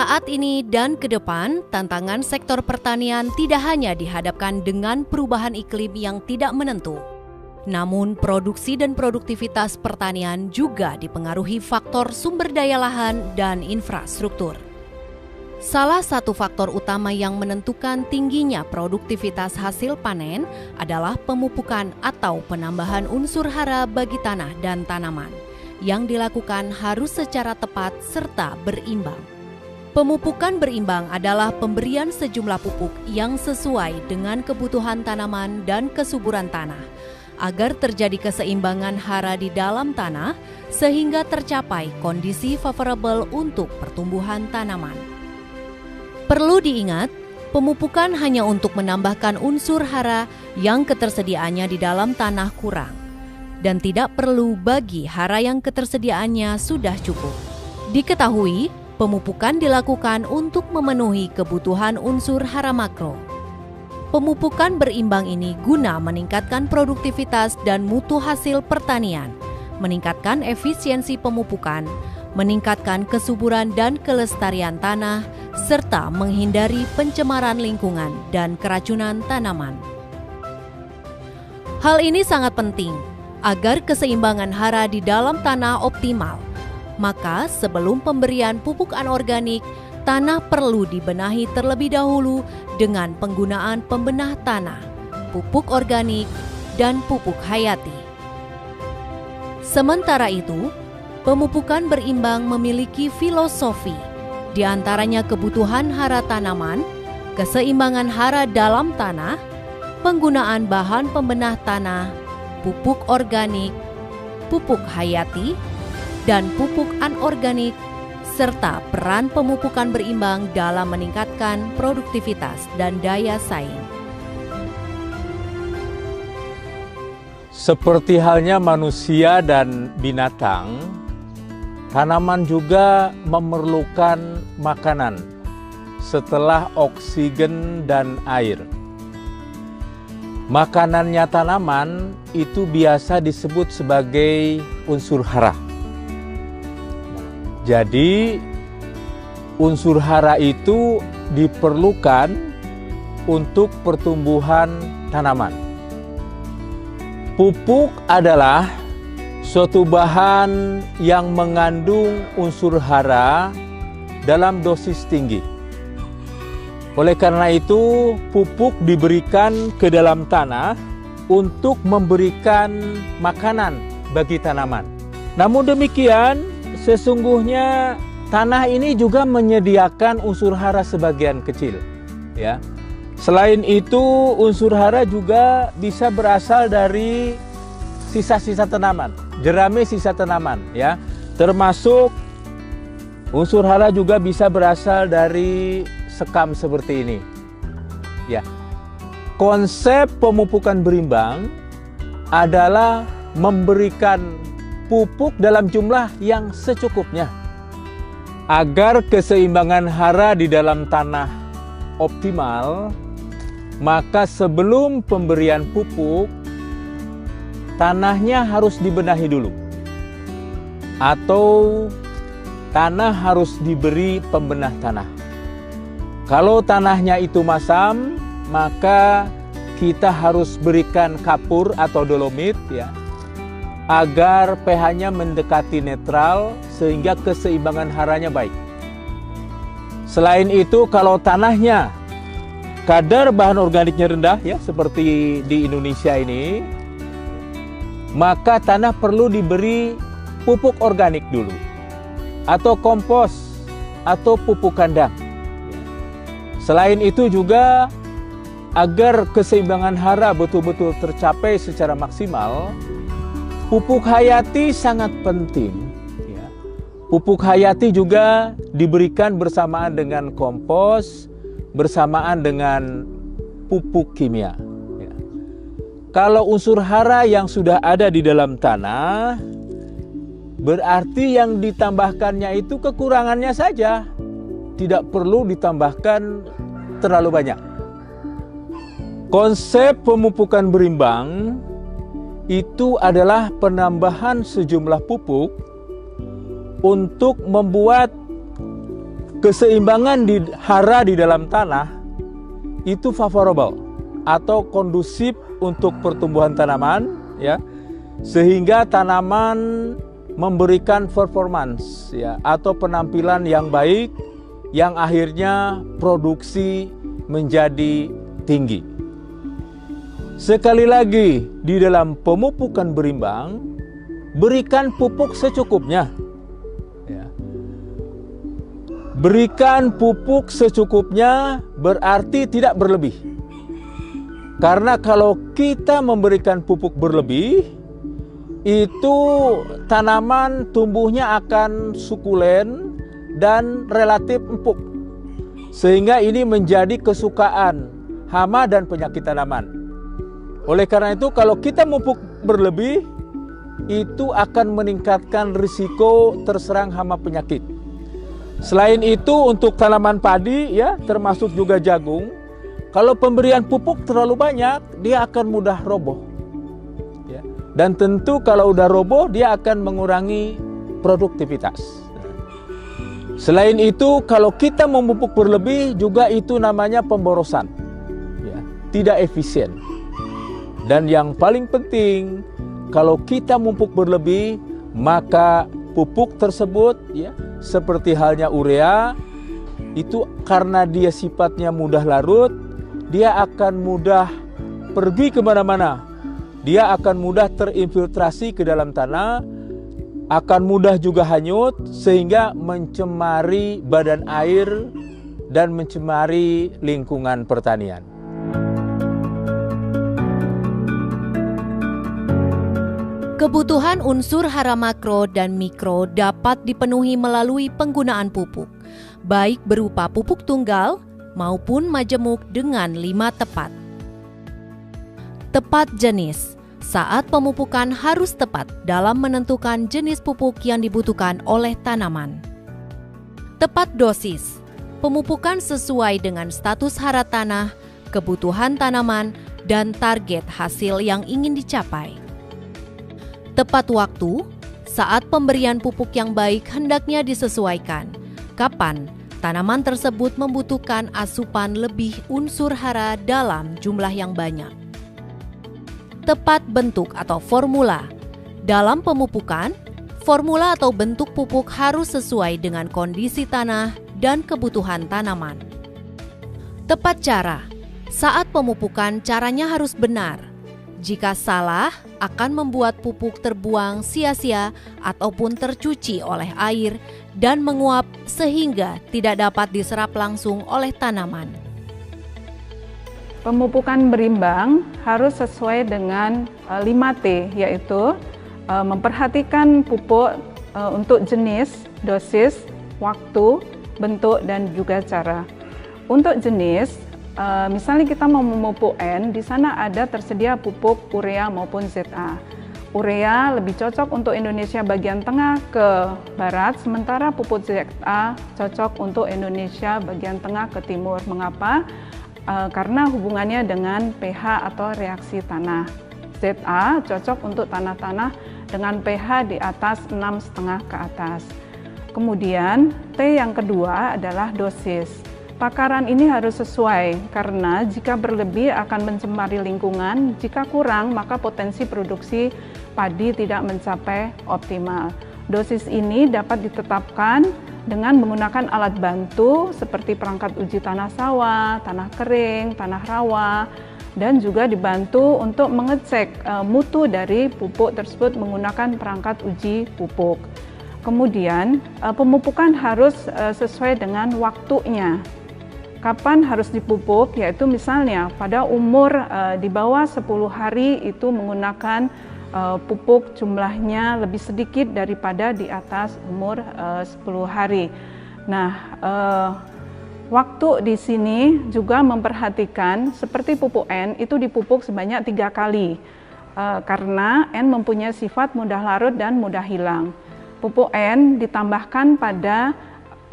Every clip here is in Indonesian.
Saat ini dan ke depan, tantangan sektor pertanian tidak hanya dihadapkan dengan perubahan iklim yang tidak menentu. Namun, produksi dan produktivitas pertanian juga dipengaruhi faktor sumber daya lahan dan infrastruktur. Salah satu faktor utama yang menentukan tingginya produktivitas hasil panen adalah pemupukan atau penambahan unsur hara bagi tanah dan tanaman, yang dilakukan harus secara tepat serta berimbang. Pemupukan berimbang adalah pemberian sejumlah pupuk yang sesuai dengan kebutuhan tanaman dan kesuburan tanah, agar terjadi keseimbangan hara di dalam tanah sehingga tercapai kondisi favorable untuk pertumbuhan tanaman. Perlu diingat, pemupukan hanya untuk menambahkan unsur hara yang ketersediaannya di dalam tanah kurang, dan tidak perlu bagi hara yang ketersediaannya sudah cukup. Diketahui, pemupukan dilakukan untuk memenuhi kebutuhan unsur hara makro. Pemupukan berimbang ini guna meningkatkan produktivitas dan mutu hasil pertanian, meningkatkan efisiensi pemupukan, meningkatkan kesuburan dan kelestarian tanah, serta menghindari pencemaran lingkungan dan keracunan tanaman. Hal ini sangat penting agar keseimbangan hara di dalam tanah optimal. Maka sebelum pemberian pupuk anorganik, tanah perlu dibenahi terlebih dahulu dengan penggunaan pembenah tanah, pupuk organik, dan pupuk hayati. Sementara itu, pemupukan berimbang memiliki filosofi, di antaranya kebutuhan hara tanaman, keseimbangan hara dalam tanah, penggunaan bahan pembenah tanah, pupuk organik, pupuk hayati, dan pupuk anorganik, serta peran pemupukan berimbang dalam meningkatkan produktivitas dan daya saing. Seperti halnya manusia dan binatang, tanaman juga memerlukan makanan setelah oksigen dan air. Makanannya tanaman itu biasa disebut sebagai unsur hara. Jadi, unsur hara itu diperlukan untuk pertumbuhan tanaman. Pupuk adalah suatu bahan yang mengandung unsur hara dalam dosis tinggi. Oleh karena itu, pupuk diberikan ke dalam tanah untuk memberikan makanan bagi tanaman. Namun demikian, sesungguhnya tanah ini juga menyediakan unsur hara sebagian kecil, ya. Selain itu, unsur hara juga bisa berasal dari sisa-sisa tanaman, jerami sisa tanaman, ya. Termasuk unsur hara juga bisa berasal dari sekam seperti ini. Ya. Konsep pemupukan berimbang adalah memberikan pupuk dalam jumlah yang secukupnya agar keseimbangan hara di dalam tanah optimal. Maka sebelum pemberian pupuk, tanahnya harus dibenahi dulu, atau tanah harus diberi pembenah tanah. Kalau tanahnya itu masam, maka kita harus berikan kapur atau dolomit, ya, agar pH-nya mendekati netral sehingga keseimbangan haranya baik. Selain itu, kalau tanahnya kadar bahan organiknya rendah, ya, seperti di Indonesia ini, maka tanah perlu diberi pupuk organik dulu, atau kompos, atau pupuk kandang. Selain itu juga, agar keseimbangan hara betul-betul tercapai secara maksimal, pupuk hayati sangat penting. Ya. Pupuk hayati juga diberikan bersamaan dengan kompos, bersamaan dengan pupuk kimia. Ya. Kalau unsur hara yang sudah ada di dalam tanah, berarti yang ditambahkannya itu kekurangannya saja, tidak perlu ditambahkan terlalu banyak. Konsep pemupukan berimbang itu adalah penambahan sejumlah pupuk untuk membuat keseimbangan di hara di dalam tanah itu favorable atau kondusif untuk pertumbuhan tanaman, ya, sehingga tanaman memberikan performance, ya, atau penampilan yang baik, yang akhirnya produksi menjadi tinggi. Sekali lagi, di dalam pemupukan berimbang, berikan pupuk secukupnya. Ya. Berikan pupuk secukupnya berarti tidak berlebih. Karena kalau kita memberikan pupuk berlebih, itu tanaman tumbuhnya akan sukulen dan relatif empuk. Sehingga ini menjadi kesukaan hama dan penyakit tanaman. Oleh karena itu, kalau kita memupuk berlebih, itu akan meningkatkan risiko terserang hama penyakit. Selain itu, untuk tanaman padi, ya, termasuk juga jagung, kalau pemberian pupuk terlalu banyak, dia akan mudah roboh. Ya. Dan tentu kalau udah roboh, dia akan mengurangi produktivitas. Selain itu, kalau kita memupuk berlebih, juga itu namanya pemborosan. Ya. Tidak efisien. Dan yang paling penting, kalau kita memupuk berlebih, maka pupuk tersebut, ya, seperti halnya urea, itu karena dia sifatnya mudah larut, dia akan mudah pergi kemana-mana. Dia akan mudah terinfiltrasi ke dalam tanah, akan mudah juga hanyut, sehingga mencemari badan air dan mencemari lingkungan pertanian. Kebutuhan unsur hara makro dan mikro dapat dipenuhi melalui penggunaan pupuk, baik berupa pupuk tunggal maupun majemuk dengan 5 tepat. Tepat jenis. Saat pemupukan harus tepat dalam menentukan jenis pupuk yang dibutuhkan oleh tanaman. Tepat dosis. Pemupukan sesuai dengan status hara tanah, kebutuhan tanaman, dan target hasil yang ingin dicapai. Tepat waktu, saat pemberian pupuk yang baik hendaknya disesuaikan. Kapan tanaman tersebut membutuhkan asupan lebih unsur hara dalam jumlah yang banyak. Tepat bentuk atau formula. Dalam pemupukan, formula atau bentuk pupuk harus sesuai dengan kondisi tanah dan kebutuhan tanaman. Tepat cara. Saat pemupukan, caranya harus benar. Jika salah, akan membuat pupuk terbuang sia-sia ataupun tercuci oleh air dan menguap sehingga tidak dapat diserap langsung oleh tanaman. Pemupukan berimbang harus sesuai dengan 5T, yaitu memperhatikan pupuk untuk jenis, dosis, waktu, bentuk, dan juga cara. Untuk jenis, misalnya kita mau memupuk N, di sana ada tersedia pupuk urea maupun ZA. Urea lebih cocok untuk Indonesia bagian tengah ke barat, sementara pupuk ZA cocok untuk Indonesia bagian tengah ke timur. Mengapa? Karena hubungannya dengan pH atau reaksi tanah. ZA cocok untuk tanah-tanah dengan pH di atas 6,5 ke atas. Kemudian T yang kedua adalah dosis. Takaran ini harus sesuai karena jika berlebih akan mencemari lingkungan, jika kurang maka potensi produksi padi tidak mencapai optimal. Dosis ini dapat ditetapkan dengan menggunakan alat bantu seperti perangkat uji tanah sawah, tanah kering, tanah rawa, dan juga dibantu untuk mengecek mutu dari pupuk tersebut menggunakan perangkat uji pupuk. Kemudian pemupukan harus sesuai dengan waktunya. Kapan harus dipupuk, yaitu misalnya pada umur di bawah 10 hari itu menggunakan pupuk jumlahnya lebih sedikit daripada di atas umur 10 hari. Nah, waktu di sini juga memperhatikan seperti pupuk N itu dipupuk sebanyak 3 kali karena N mempunyai sifat mudah larut dan mudah hilang. Pupuk N ditambahkan pada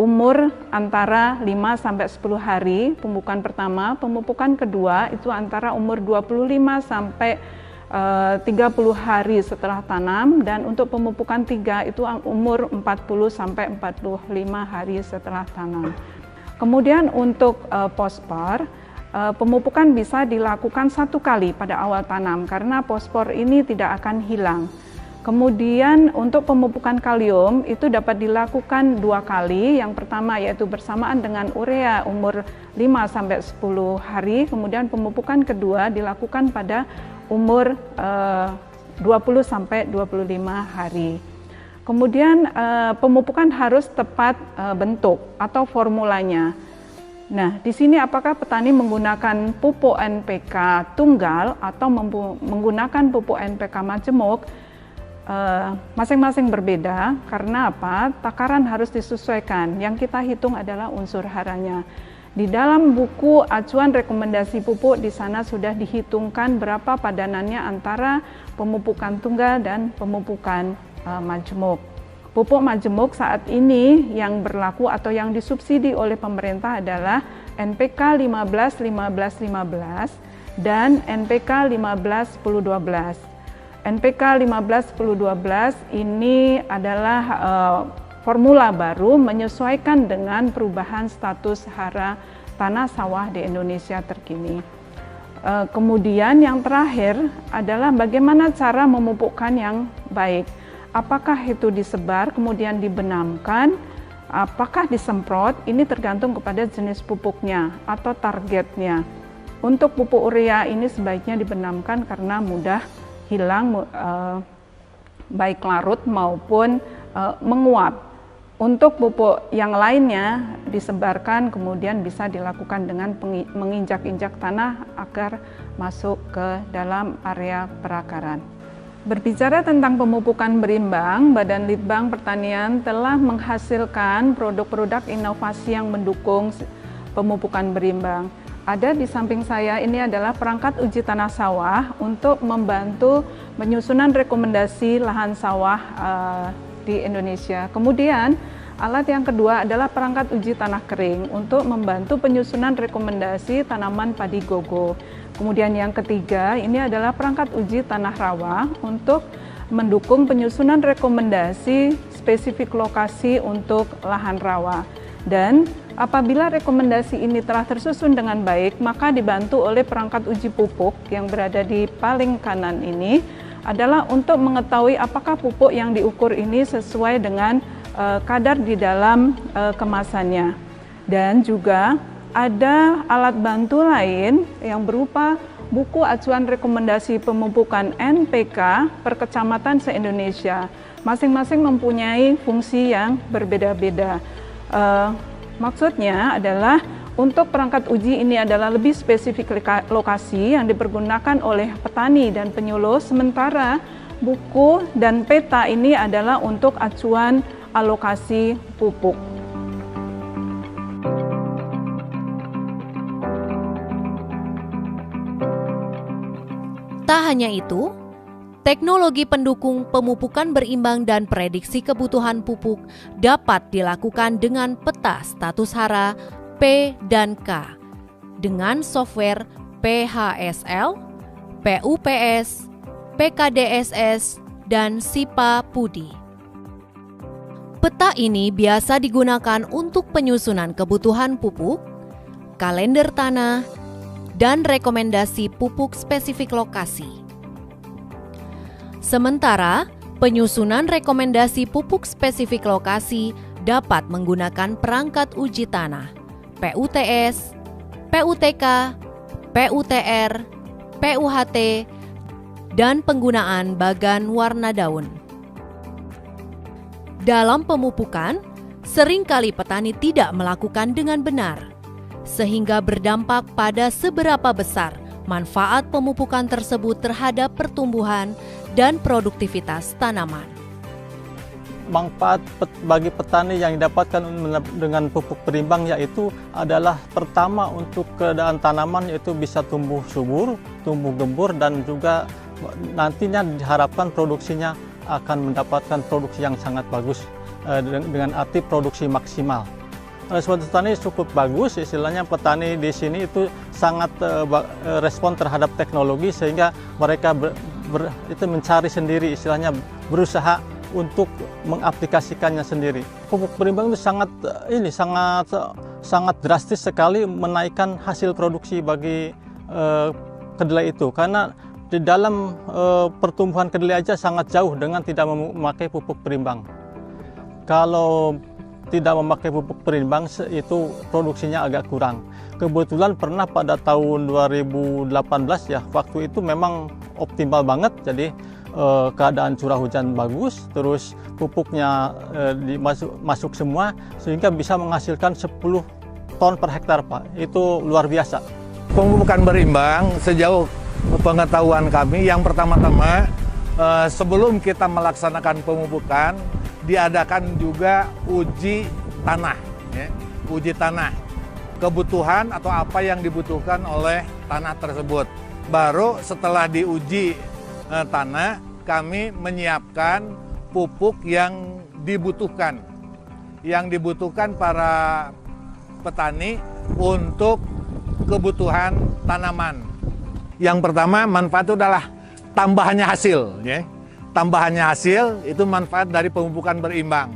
umur antara 5-10 hari, pemupukan pertama, pemupukan kedua itu antara umur 25 sampai 30 hari setelah tanam, dan untuk pemupukan 3 itu umur 40 sampai 45 hari setelah tanam. Kemudian untuk fosfor, pemupukan bisa dilakukan 1 kali pada awal tanam karena fosfor ini tidak akan hilang. Kemudian untuk pemupukan kalium itu dapat dilakukan 2 kali. Yang pertama yaitu bersamaan dengan urea umur 5 sampai 10 hari. Kemudian pemupukan kedua dilakukan pada umur 20 sampai 25 hari. Kemudian pemupukan harus tepat bentuk atau formulanya. Nah, di sini apakah petani menggunakan pupuk NPK tunggal atau menggunakan pupuk NPK majemuk? Masing-masing berbeda. Karena apa? Takaran harus disesuaikan. Yang kita hitung adalah unsur haranya. Di dalam buku acuan rekomendasi pupuk, di sana sudah dihitungkan berapa padanannya antara pemupukan tunggal dan pemupukan majemuk. Pupuk majemuk saat ini yang berlaku atau yang disubsidi oleh pemerintah adalah NPK 15-15-15 dan NPK 15-10-12. NPK 15-10-12 ini adalah formula baru menyesuaikan dengan perubahan status hara tanah sawah di Indonesia terkini. Kemudian yang terakhir adalah bagaimana cara memupukkan yang baik. Apakah itu disebar kemudian dibenamkan, apakah disemprot, ini tergantung kepada jenis pupuknya atau targetnya. Untuk pupuk urea ini sebaiknya dibenamkan karena mudah hilang baik larut maupun menguap. Untuk pupuk yang lainnya disebarkan kemudian bisa dilakukan dengan menginjak-injak tanah agar masuk ke dalam area perakaran. Berbicara tentang pemupukan berimbang, Badan Litbang Pertanian telah menghasilkan produk-produk inovasi yang mendukung pemupukan berimbang. Ada di samping saya ini adalah perangkat uji tanah sawah untuk membantu penyusunan rekomendasi lahan sawah di Indonesia. Kemudian alat yang kedua adalah perangkat uji tanah kering untuk membantu penyusunan rekomendasi tanaman padi gogo. Kemudian yang ketiga ini adalah perangkat uji tanah rawa untuk mendukung penyusunan rekomendasi spesifik lokasi untuk lahan rawa. Dan apabila rekomendasi ini telah tersusun dengan baik, maka dibantu oleh perangkat uji pupuk yang berada di paling kanan ini adalah untuk mengetahui apakah pupuk yang diukur ini sesuai dengan kadar di dalam kemasannya. Dan juga ada alat bantu lain yang berupa buku acuan rekomendasi pemupukan NPK per kecamatan se-Indonesia. Masing-masing mempunyai fungsi yang berbeda-beda. Maksudnya adalah untuk perangkat uji ini adalah lebih spesifik lokasi yang dipergunakan oleh petani dan penyuluh, sementara buku dan peta ini adalah untuk acuan alokasi pupuk. Tak hanya itu, teknologi pendukung pemupukan berimbang dan prediksi kebutuhan pupuk dapat dilakukan dengan peta status hara P dan K dengan software PHSL, PUPS, PKDSS, dan SIPA Pudi. Peta ini biasa digunakan untuk penyusunan kebutuhan pupuk, kalender tanah, dan rekomendasi pupuk spesifik lokasi. Sementara, penyusunan rekomendasi pupuk spesifik lokasi dapat menggunakan perangkat uji tanah, PUTS, PUTK, PUTR, PUHT, dan penggunaan bagan warna daun. Dalam pemupukan, seringkali petani tidak melakukan dengan benar, sehingga berdampak pada seberapa besar manfaat pemupukan tersebut terhadap pertumbuhan dan produktivitas tanaman. Manfaat bagi petani yang didapatkan dengan pupuk berimbang yaitu adalah pertama untuk keadaan tanaman yaitu bisa tumbuh subur, tumbuh gembur, dan juga nantinya diharapkan produksinya akan mendapatkan produksi yang sangat bagus dengan arti produksi maksimal. Respon petani cukup bagus, istilahnya petani di sini itu sangat respon terhadap teknologi sehingga mereka itu mencari sendiri, istilahnya berusaha untuk mengaplikasikannya sendiri. Pupuk berimbang itu sangat drastis sekali menaikkan hasil produksi bagi kedelai itu, karena di dalam pertumbuhan kedelai aja sangat jauh dengan tidak memakai pupuk berimbang. Kalau tidak memakai pupuk berimbang itu produksinya agak kurang. Kebetulan pernah pada tahun 2018 ya, waktu itu memang optimal banget, jadi keadaan curah hujan bagus, terus pupuknya masuk semua, sehingga bisa menghasilkan 10 ton per hektar, Pak. Itu luar biasa. Pemupukan berimbang sejauh pengetahuan kami, yang pertama-tama sebelum kita melaksanakan pemupukan, diadakan juga uji tanah, ya. Uji tanah, kebutuhan atau apa yang dibutuhkan oleh tanah tersebut. Baru setelah diuji tanah, kami menyiapkan pupuk yang dibutuhkan para petani untuk kebutuhan tanaman. Yang pertama, manfaat itu adalah tambahannya hasil, ya. Tambahannya hasil itu manfaat dari pemupukan berimbang.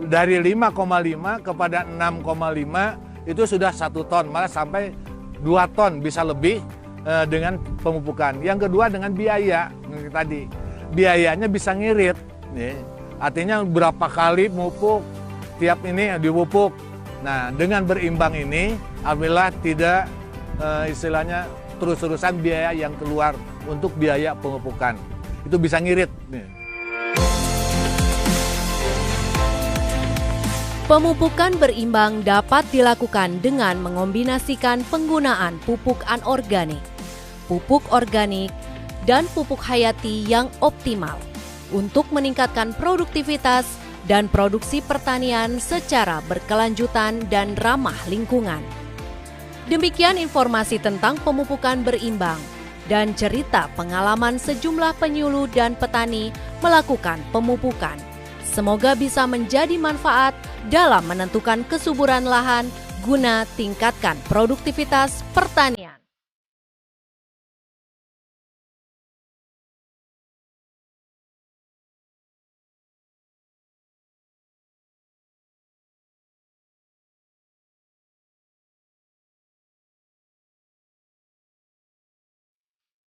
Dari 5,5 kepada 6,5 itu sudah 1 ton, malah sampai 2 ton bisa lebih dengan pemupukan. Yang kedua dengan biaya, tadi biayanya bisa ngirit, ya. Artinya berapa kali mupuk, tiap ini dipupuk. Nah, dengan berimbang ini alhamdulillah tidak istilahnya terus-terusan biaya yang keluar untuk biaya pemupukan. Itu bisa ngirit. Pemupukan berimbang dapat dilakukan dengan mengombinasikan penggunaan pupuk anorganik, pupuk organik, dan pupuk hayati yang optimal untuk meningkatkan produktivitas dan produksi pertanian secara berkelanjutan dan ramah lingkungan. Demikian informasi tentang pemupukan berimbang dan cerita pengalaman sejumlah penyuluh dan petani melakukan pemupukan. Semoga bisa menjadi manfaat dalam menentukan kesuburan lahan guna tingkatkan produktivitas pertanian.